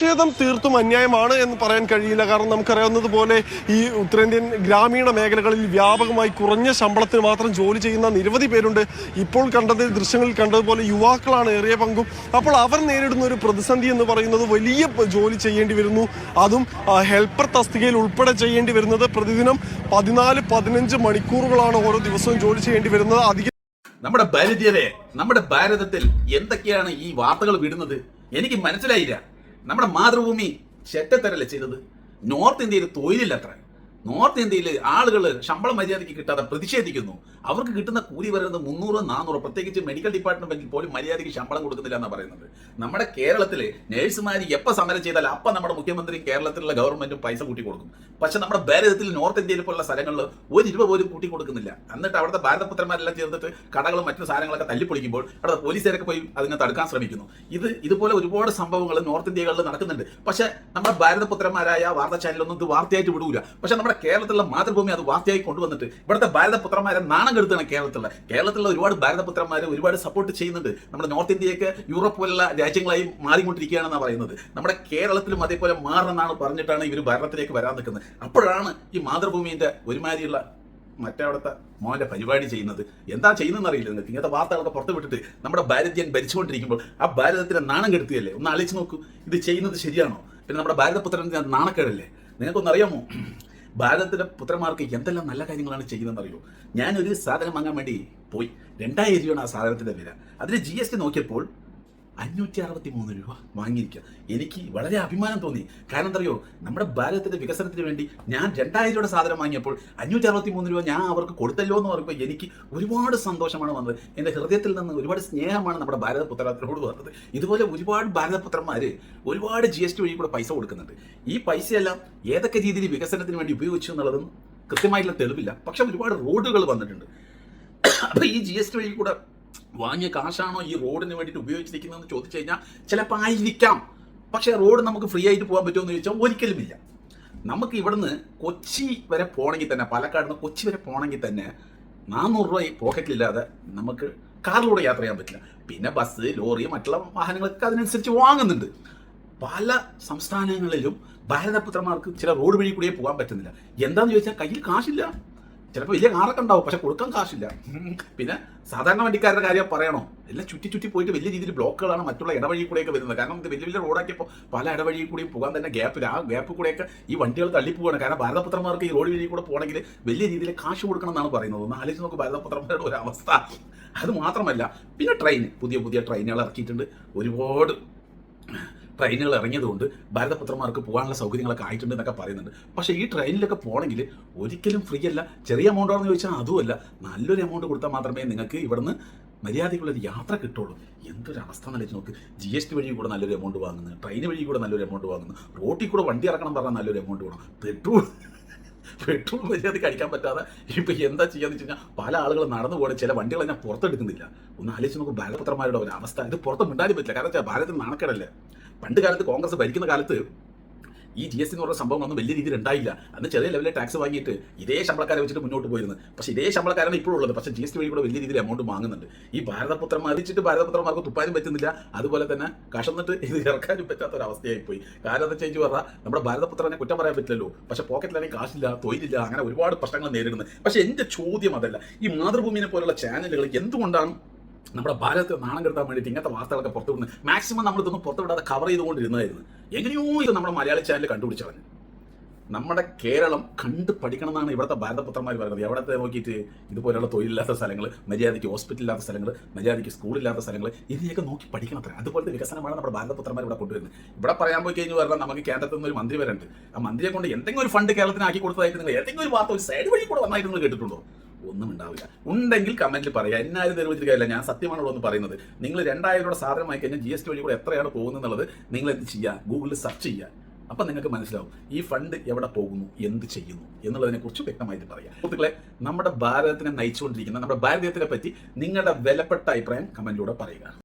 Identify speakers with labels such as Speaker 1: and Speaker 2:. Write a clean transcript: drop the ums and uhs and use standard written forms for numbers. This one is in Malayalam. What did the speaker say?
Speaker 1: പ്രതിഷേധം തീർത്തും അന്യായമാണ് എന്ന് പറയാൻ കഴിയില്ല. കാരണം നമുക്കറിയാവുന്നതുപോലെ ഈ ഉത്തരേന്ത്യൻ ഗ്രാമീണ മേഖലകളിൽ വ്യാപകമായി കുറഞ്ഞ ശമ്പളത്തിന് മാത്രം ജോലി ചെയ്യുന്ന നിരവധി പേരുണ്ട്. ഇപ്പോൾ ദൃശ്യങ്ങളിൽ കണ്ടതുപോലെ യുവാക്കളാണ് ഏറിയ പങ്കും. അപ്പോൾ അവർ നേരിടുന്ന ഒരു പ്രതിസന്ധി എന്ന് പറയുന്നത് വലിയ ജോലി ചെയ്യേണ്ടി വരുന്നു. അതും ഹെൽപ്പർ തസ്തികയിൽ ഉൾപ്പെടെ ചെയ്യേണ്ടി വരുന്നത് പ്രതിദിനം 14-15 മണിക്കൂറുകളാണ് ഓരോ ദിവസവും ജോലി ചെയ്യേണ്ടി വരുന്നത്.
Speaker 2: നമ്മുടെ ഭാരതത്തിൽ എന്തൊക്കെയാണ് ഈ വാർത്തകൾ വിടുന്നത് എനിക്ക് മനസ്സിലായില്ല. നമ്മുടെ മാതൃഭൂമി ചെറ്റത്തരല്ലേ ചെയ്തത്. നോർത്ത് ഇന്ത്യയിൽ തൊഴിലില്ലത്ര. നോർത്ത് ഇന്ത്യയിൽ ആളുകൾ ശമ്പളം മര്യാദയ്ക്ക് കിട്ടാതെ പ്രതിഷേധിക്കുന്നു. അവർക്ക് കിട്ടുന്ന കൂലി വരുന്നത് 300-400, പ്രത്യേകിച്ച് മെഡിക്കൽ ഡിപ്പാർട്ട്മെന്റിൽ പോലും മര്യാദയ്ക്ക് ശമ്പളം കൊടുക്കുന്നില്ല എന്നാണ് പറയുന്നത്. നമ്മുടെ കേരളത്തിൽ നേഴ്സുമാർ എപ്പോൾ സമരം ചെയ്താൽ അപ്പം നമ്മുടെ മുഖ്യമന്ത്രിയും കേരളത്തിലുള്ള ഗവൺമെന്റും പൈസ കൂട്ടി കൊടുക്കും. പക്ഷെ നമ്മുടെ ഭാരതത്തിൽ നോർത്ത് ഇന്ത്യയിൽ പോലുള്ള സ്ഥലങ്ങളിൽ ഒരു രൂപ പോലും കൂട്ടി കൊടുക്കുന്നില്ല. എന്നിട്ട് അവിടുത്തെ ഭാരതപുത്രന്മാരെല്ലാം ചേർന്നിട്ട് കടകളും മറ്റു സാധനങ്ങളൊക്കെ തല്ലിപ്പൊളിക്കുമ്പോൾ അവിടെ പോലീസുകാരൊക്കെ പോയി അതിനെ തടുക്കാൻ ശ്രമിക്കുന്നു. ഇതുപോലെ ഒരുപാട് സംഭവങ്ങൾ നോർത്ത് ഇന്ത്യകളിൽ നടക്കുന്നുണ്ട്. പക്ഷെ നമ്മുടെ ഭാരതപുത്രന്മാരായ വാർത്താ ചാനലൊന്നും ഇത് വാർത്തയായിട്ട് വിടൂല. പക്ഷെ നമ്മുടെ കേരളത്തിലുള്ള മാതൃഭൂമി അത് വാർത്തയായി കൊണ്ടുവന്നിട്ട് ഇവിടുത്തെ ഭാരതപുത്രന്മാരെ നാണം കെടുത്താണ്. കേരളത്തിലുള്ള ഒരുപാട് ഭാരതപുത്രന്മാരെ ഒരുപാട് സപ്പോർട്ട് ചെയ്യുന്നുണ്ട്. നമ്മുടെ നോർത്ത് ഇന്ത്യയൊക്കെ യൂറോപ്പ് പോലുള്ള രാജ്യങ്ങളായി മാറിക്കൊണ്ടിരിക്കുകയാണെന്നാണ് പറയുന്നത്. നമ്മുടെ കേരളത്തിലും അതേപോലെ മാറണമെന്നാണ് പറഞ്ഞിട്ടാണ് ഇവർ ഭരണത്തിലേക്ക് വരാൻ നിൽക്കുന്നത്. അപ്പോഴാണ് ഈ മാതൃഭൂമിന്റെ ഒരുമാതിരിയുള്ള മറ്റവിടുത്തെ മോന്റെ പരിപാടി ചെയ്യുന്നത്. എന്താ ചെയ്യുന്നതെന്ന് അറിയില്ല. നിങ്ങൾക്ക് ഇങ്ങനത്തെ വാർത്തകളൊക്കെ പുറത്തു വിട്ടിട്ട് നമ്മുടെ ഭാരതീയൻ ഭരിച്ചുകൊണ്ടിരിക്കുമ്പോൾ ആ ഭാരതത്തിനെ നാണം കെടുത്തിയല്ലേ. ഒന്ന് ആലോചിച്ച് നോക്കൂ, ഇത് ചെയ്യുന്നത് ശരിയാണോ? പിന്നെ നമ്മുടെ ഭാരതപുത്രന്റെ നാണക്കേടല്ലേ. നിങ്ങൾക്കൊന്നറിയാമോ ഭാരതത്തിലെ പുത്രന്മാർക്ക് എന്തെല്ലാം നല്ല കാര്യങ്ങളാണ് ചെയ്യുന്നതെന്ന് അറിയോ? ഞാനൊരു സാധനം വാങ്ങാൻ വേണ്ടി പോയി. 2000 രൂപയാണ് ആ സാധനത്തിന്റെ വില. അതിന് GST നോക്കിയപ്പോൾ 563 രൂപ വാങ്ങിയിരിക്കുക. എനിക്ക് വളരെ അഭിമാനം തോന്നി. കാരണം എന്തറിയോ, നമ്മുടെ ഭാരതത്തിന്റെ വികസനത്തിന് വേണ്ടി ഞാൻ 2000 രൂപയുടെ സാധനം വാങ്ങിയപ്പോൾ 563 രൂപ ഞാൻ അവർക്ക് കൊടുത്തല്ലോ എന്ന് പറയുമ്പോൾ എനിക്ക് ഒരുപാട് സന്തോഷമാണ് വന്നത്. എൻ്റെ ഹൃദയത്തിൽ നിന്ന് ഒരുപാട് സ്നേഹമാണ് നമ്മുടെ ഭാരതപുത്രത്തിനോട് വന്നത്. ഇതുപോലെ ഒരുപാട് ഭാരതപുത്രന്മാർ ഒരുപാട് GST വഴി കൂടെ പൈസ കൊടുക്കുന്നുണ്ട്. ഈ പൈസയെല്ലാം ഏതൊക്കെ രീതിയിൽ വികസനത്തിന് വേണ്ടി ഉപയോഗിച്ചു എന്നുള്ളതും കൃത്യമായിട്ടുള്ള തെളിവില്ല. പക്ഷെ ഒരുപാട് റോഡുകൾ വന്നിട്ടുണ്ട്. അപ്പോൾ ഈ GST വഴി കൂടെ വാങ്ങിയ കാശാണോ ഈ റോഡിന് വേണ്ടിയിട്ട് ഉപയോഗിച്ചിരിക്കുന്നതെന്ന് ചോദിച്ചു കഴിഞ്ഞാൽ ചിലപ്പോൾ ആയിരിക്കാം. പക്ഷേ റോഡ് നമുക്ക് ഫ്രീ ആയിട്ട് പോകാൻ പറ്റുമോ എന്ന് ചോദിച്ചാൽ ഒരിക്കലുമില്ല. നമുക്ക് ഇവിടുന്ന് കൊച്ചി വരെ പോകണമെങ്കിൽ തന്നെ, പാലക്കാട് നിന്ന് കൊച്ചി വരെ പോകണമെങ്കിൽ തന്നെ 400 രൂപ ഈ പോക്കറ്റിലില്ലാതെ നമുക്ക് കാറിലൂടെ യാത്ര ചെയ്യാൻ പറ്റില്ല. പിന്നെ ബസ്, ലോറി, മറ്റുള്ള വാഹനങ്ങളൊക്കെ അതിനനുസരിച്ച് വാങ്ങുന്നുണ്ട്. പല സംസ്ഥാനങ്ങളിലും ഭാരതപുത്രന്മാർക്ക് ചില റോഡ് വഴി കൂടിയേ പോകാൻ പറ്റുന്നില്ല. എന്താണെന്ന് ചോദിച്ചാൽ കയ്യിൽ കാശില്ല. ചിലപ്പോൾ വലിയ കാറൊക്കെ ഉണ്ടാവും, പക്ഷെ കൊടുക്കാൻ കാശില്ല. പിന്നെ സാധാരണ വണ്ടിക്കാരുടെ കാര്യം പറയണോ? എല്ലാം ചുറ്റി പോയിട്ട് വലിയ രീതിയിൽ ബ്ലോക്കുകളാണ് മറ്റുള്ള ഇടവഴി കൂടെയൊക്കെ വരുന്നത്. കാരണം ഇത് വലിയ റോഡാക്കിയപ്പോൾ പല ഇടവഴി കൂടിയും പോകാൻ തന്നെ ഗ്യാപ്പില്ല. ആ ഗ്യാപ്പ് കൂടെയൊക്കെ ഈ വണ്ടികൾ തള്ളിപ്പോവാണ്. കാരണം ഭാരതപുത്രന്മാർക്ക് ഈ റോഡ് വഴി കൂടെ പോകണമെങ്കിൽ വലിയ രീതിയിൽ കാശ് കൊടുക്കണം എന്നാണ് പറയുന്നത്. ഒന്ന് ആലോചിച്ച് നോക്ക് ഭാരതപുത്രന്മാരുടെ ഒരു അവസ്ഥ. അത് മാത്രമല്ല, പിന്നെ പുതിയ ട്രെയിനുകൾ ഇറക്കിയിട്ടുണ്ട്. ഒരുപാട് ട്രെയിനുകൾ ഇറങ്ങിയതുകൊണ്ട് ഭാരതപുത്രന്മാർക്ക് പോകാനുള്ള സൗകര്യങ്ങളൊക്കെ ആയിട്ടുണ്ട് എന്നൊക്കെ പറയുന്നുണ്ട്. പക്ഷേ ഈ ട്രെയിനിലൊക്കെ പോകണമെങ്കിൽ ഒരിക്കലും ഫ്രീ അല്ല. ചെറിയ എമൗണ്ട് ആണെന്ന് ചോദിച്ചാൽ അതുമല്ല. നല്ലൊരു എമൗണ്ട് കൊടുത്താൽ മാത്രമേ നിങ്ങൾക്ക് ഇവിടുന്ന് മര്യാദയ്ക്കുള്ളൊരു യാത്ര കിട്ടുള്ളൂ. എന്തൊരു അവസ്ഥ എന്ന് നോക്ക്. GST വഴി കൂടെ നല്ലൊരു എമൗണ്ട് വാങ്ങുന്നു, ട്രെയിൻ വഴി കൂടെ നല്ലൊരു എമൗണ്ട് വാങ്ങുന്നു, റോട്ടിൽ കൂടെ വണ്ടി ഇറക്കണം പറഞ്ഞാൽ നല്ലൊരു എമൗണ്ട് വേണം. പെട്രോൾ മര്യാദയ്ക്ക് അടിക്കാൻ പറ്റാതെ ഇപ്പം എന്താ ചെയ്യാന്ന് വെച്ച് കഴിഞ്ഞാൽ പല ആളുകൾ നടന്നു പോകണം. ചില വണ്ടികൾ ഞാൻ പുറത്തെടുക്കുന്നില്ല. ഒന്ന് ആലോചിച്ച് നോക്കും ഭാരതപുത്രന്മാരുടെ ഒരു അവസ്ഥ. ഇത് പുറത്ത് മിണ്ടാനും പറ്റില്ല. കാരണം വെച്ചാൽ ഭാരതത്തിൽ നാണക്കേടല്ലേ. പണ്ട് കാലത്ത് കോൺഗ്രസ് ഭരിക്കുന്ന കാലത്ത് ഈ GST എന്ന് പറഞ്ഞ സംഭവങ്ങളൊന്നും വലിയ രീതിയിൽ ഉണ്ടായില്ല. അന്ന് ചെറിയ ലെവലിൽ ടാക്സ് വാങ്ങിയിട്ട് ഇതേ ശമ്പളക്കാരെ വെച്ചിട്ട് മുന്നോട്ട് പോയിരുന്നു. പക്ഷേ ഇതേ ശമ്പളക്കാരാണ് ഇപ്പോഴുള്ളത്. പക്ഷേ GST വഴി കൂടെ വലിയ രീതിയിൽ എമൗണ്ട് വാങ്ങുന്നുണ്ട്. ഈ ഭാരതപുത്രന്മാർ വെച്ചിട്ട് ഭാരതപുത്രന്മാർക്ക് തുപ്പാനും പറ്റുന്നില്ല. അതുപോലെ തന്നെ കഷന്നിട്ട് ഇത് ഇറക്കാനും പറ്റാത്തൊരവസ്ഥയായി പോയി. കാരണം എന്താ വെച്ച് പറഞ്ഞാൽ നമ്മുടെ ഭാരതപുത്രനെ കുറ്റം പറയാൻ പറ്റില്ലല്ലോ. പക്ഷേ പോക്കറ്റിലാണെങ്കിൽ കാശില്ല, തൊഴിലില്ല, അങ്ങനെ ഒരുപാട് പ്രശ്നങ്ങൾ നേരിടുന്നത്. പക്ഷേ എൻ്റെ ചോദ്യം അതല്ല. ഈ മാതൃഭൂമിനെ പോലുള്ള ചാനലുകൾ എന്തുകൊണ്ടാണ് നമ്മുടെ ഭാരതത്തെ നാണം കെടുത്താൻ വേണ്ടിയിട്ട് ഇങ്ങനത്തെ വാർത്തകളൊക്കെ പുറത്തുവിടുന്നത്? Maximum നമ്മളിതൊന്നും പുറത്തുവിടാതെ cover ചെയ്തുകൊണ്ടിരുന്നതായിരുന്നു. എങ്ങനെയോ ഇത് നമ്മുടെ മലയാളി ചാനൽ കണ്ടുപിടിച്ചവന്. നമ്മുടെ കേരളം കണ്ട് പഠിക്കണം എന്നാണ് ഇവിടുത്തെ ഭാരതപുത്രന്മാർ പറയുന്നത്. എവിടത്തെ നോക്കിയിട്ട് ഇതുപോലെയുള്ള തൊഴിലില്ലാത്ത സ്ഥലങ്ങൾ, മര്യാദയ്ക്ക് ഹോസ്പിറ്റലില്ലാത്ത സ്ഥലങ്ങൾ, മര്യാദയ്ക്ക് സ്കൂളില്ലാത്ത സ്ഥലങ്ങൾ, ഇതിനെയൊക്കെ നോക്കി പഠിക്കണത്ര. അതുപോലത്തെ വികസനമാണ് നമ്മുടെ ഭാരതപുത്രന്മാർ ഇവിടെ കൊണ്ടുവരുന്നത്. ഇവിടെ പറയാൻ പോയി കഴിഞ്ഞ് പറഞ്ഞാൽ നമുക്ക് കേന്ദ്രത്തിൽ നിന്ന് ഒരു മന്ത്രി വരണ്ട്. ആ മന്ത്രിയെ കൊണ്ട് എന്തെങ്കിലും ഒരു ഫണ്ട് കേരളത്തിന് ആക്കി കൊടുത്തതായിട്ട് നിങ്ങൾ ഏതെങ്കിലും ഒരു വാർത്ത ഒരു സൈഡ് വഴി കൂടെ വന്നായിട്ട് നിങ്ങൾ കേട്ടിട്ടുണ്ടോ? ഒന്നും ഉണ്ടാവില്ല. ഉണ്ടെങ്കിൽ കമന്റിൽ പറയാം. എന്നാലും നിർവചിച്ചിട്ടില്ല. ഞാൻ സത്യമാണല്ലോ എന്ന് പറയുന്നത്. നിങ്ങൾ 2000 രൂപ സാധനം വാങ്ങി കഴിഞ്ഞാൽ GST വഴി കൂടെ എത്രയാണ് പോകുന്നത് എന്നുള്ളത് നിങ്ങൾ എന്ത് ചെയ്യുക? ഗൂഗിളിൽ സെർച്ച് ചെയ്യുക. അപ്പം നിങ്ങൾക്ക് മനസ്സിലാവും ഈ ഫണ്ട് എവിടെ പോകുന്നു, എന്ത് ചെയ്യുന്നു എന്നുള്ളതിനെക്കുറിച്ച് വ്യക്തമായിട്ട് പറയാം. സുഹൃത്തുക്കളെ, നമ്മുടെ ഭാരതത്തിനെ നയിച്ചുകൊണ്ടിരിക്കുന്ന നമ്മുടെ ഭാരതീയത്തിനെ പറ്റി നിങ്ങളുടെ വിലപ്പെട്ട അഭിപ്രായം കമന്റിലൂടെ പറയുക.